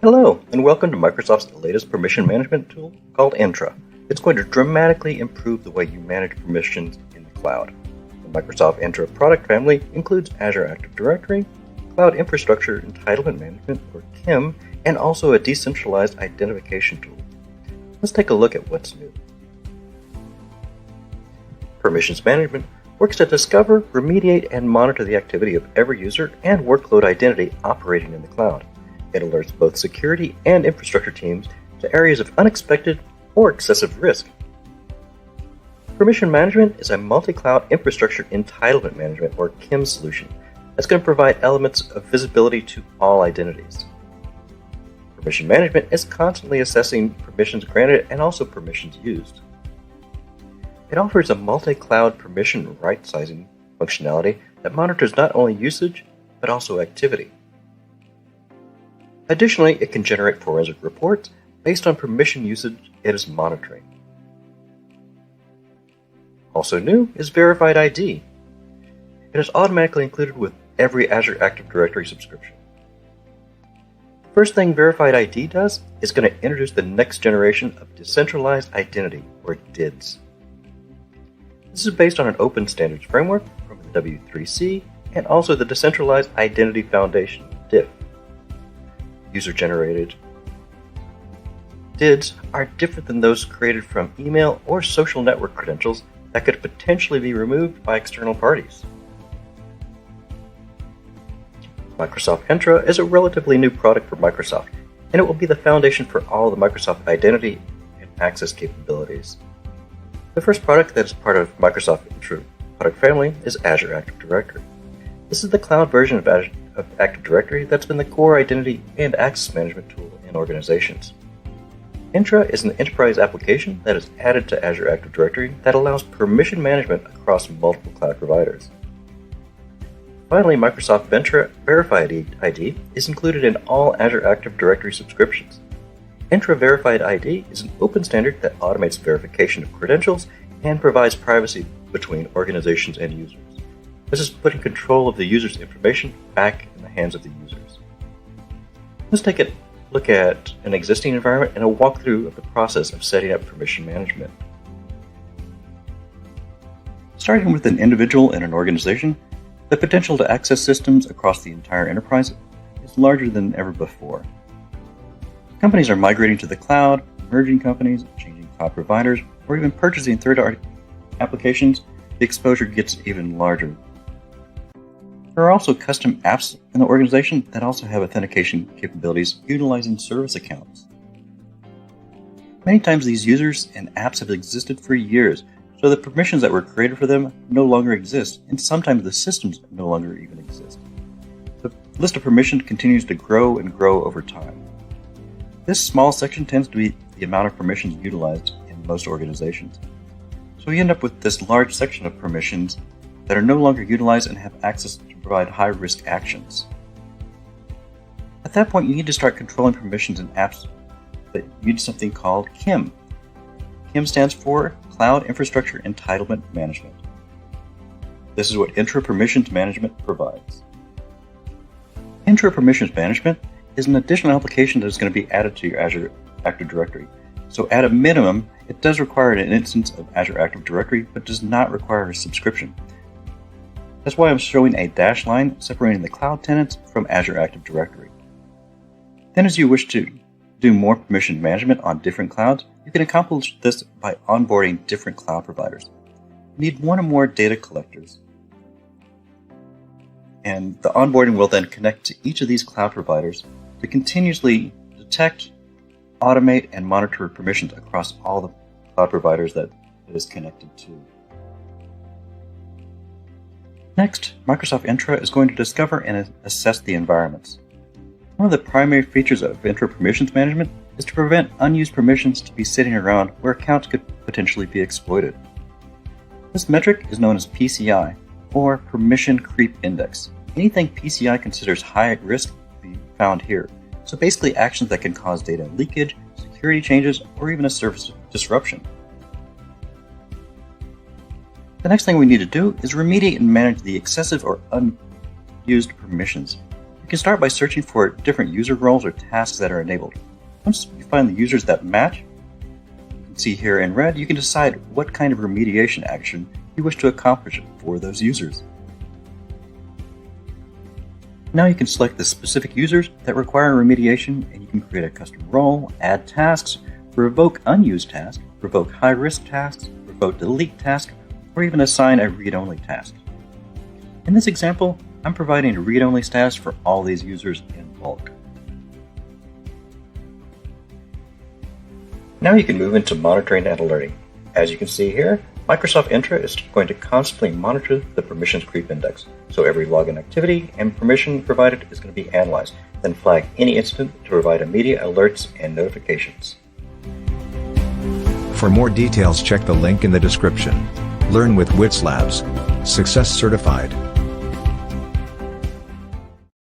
Hello, and welcome to Microsoft's latest permission management tool called Entra. It's going to dramatically improve the way you manage permissions in the cloud. The Microsoft Entra product family includes Azure Active Directory, Cloud Infrastructure Entitlement Management, or CIEM, and also a decentralized identification tool. Let's take a look at what's new. Permissions management works to discover, remediate, and monitor the activity of every user and workload identity operating in the cloud. It alerts both security and infrastructure teams to areas of unexpected or excessive risk. Permission management is a multi-cloud infrastructure entitlement management, or CIEM solution, that's going to provide elements of visibility to all identities. Permission management is constantly assessing permissions granted and also permissions used. It offers a multi-cloud permission right-sizing functionality that monitors not only usage, but also activity. Additionally, it can generate forensic reports based on permission usage it is monitoring. Also new is Verified ID. It is automatically included with every Azure Active Directory subscription. The first thing Verified ID does is going to introduce the next generation of Decentralized Identity, or DIDs. This is based on an open standards framework from the W3C and also the Decentralized Identity Foundation, DIF. User-generated DIDs are different than those created from email or social network credentials that could potentially be removed by external parties. Microsoft Entra is a relatively new product for Microsoft, and it will be the foundation for all the Microsoft identity and access capabilities. The first product that is part of Microsoft Entra product family is Azure Active Directory. This is the cloud version of Active Directory that's been the core identity and access management tool in organizations. Entra is an enterprise application that is added to Azure Active Directory that allows permission management across multiple cloud providers. Finally, Microsoft Entra Verified ID is included in all Azure Active Directory subscriptions. Entra Verified ID is an open standard that automates verification of credentials and provides privacy between organizations and users. This is putting control of the user's information back in the hands of the users. Let's take a look at an existing environment and a walkthrough of the process of setting up permission management. Starting with an individual in an organization, the potential to access systems across the entire enterprise is larger than ever before. Companies are migrating to the cloud, merging companies, changing cloud providers, or even purchasing third-party applications. The exposure gets even larger. There are also custom apps in the organization that also have authentication capabilities utilizing service accounts. Many times these users and apps have existed for years, so the permissions that were created for them no longer exist, and sometimes the systems no longer even exist. The list of permissions continues to grow and grow over time. This small section tends to be the amount of permissions utilized in most organizations. So we end up with this large section of permissions that are no longer utilized and have access to provide high-risk actions. At that point, you need to start controlling permissions in apps that use something called CIEM. CIEM stands for Cloud Infrastructure Entitlement Management. This is what Entra Permissions Management provides. Entra Permissions Management is an additional application that is going to be added to your Azure Active Directory. So at a minimum, it does require an instance of Azure Active Directory, but does not require a subscription. That's why I'm showing a dashed line separating the cloud tenants from Azure Active Directory. Then as you wish to do more permission management on different clouds, you can accomplish this by onboarding different cloud providers. You need one or more data collectors. And the onboarding will then connect to each of these cloud providers to continuously detect, automate, and monitor permissions across all the cloud providers that it is connected to. Next, Microsoft Entra is going to discover and assess the environments. One of the primary features of Entra Permissions Management is to prevent unused permissions to be sitting around where accounts could potentially be exploited. This metric is known as PCI, or Permission Creep Index. Anything PCI considers high risk will be found here. So basically actions that can cause data leakage, security security changes, or even a service disruption. The next thing we need to do is remediate and manage the excessive or unused permissions. You can start by searching for different user roles or tasks that are enabled. Once you find the users that match, you can see here in red, you can decide what kind of remediation action you wish to accomplish for those users. Now you can select the specific users that require remediation, and you can create a custom role, add tasks, revoke unused tasks, revoke high-risk tasks, revoke delete tasks, or even assign a read-only task. In this example, I'm providing a read-only status for all these users in bulk. Now you can move into monitoring and alerting. As you can see here, Microsoft Entra is going to constantly monitor the permissions creep index, so every login activity and permission provided is going to be analyzed, then flag any incident to provide immediate alerts and notifications. For more details, check the link in the description. Learn with Whizlabs. Success certified.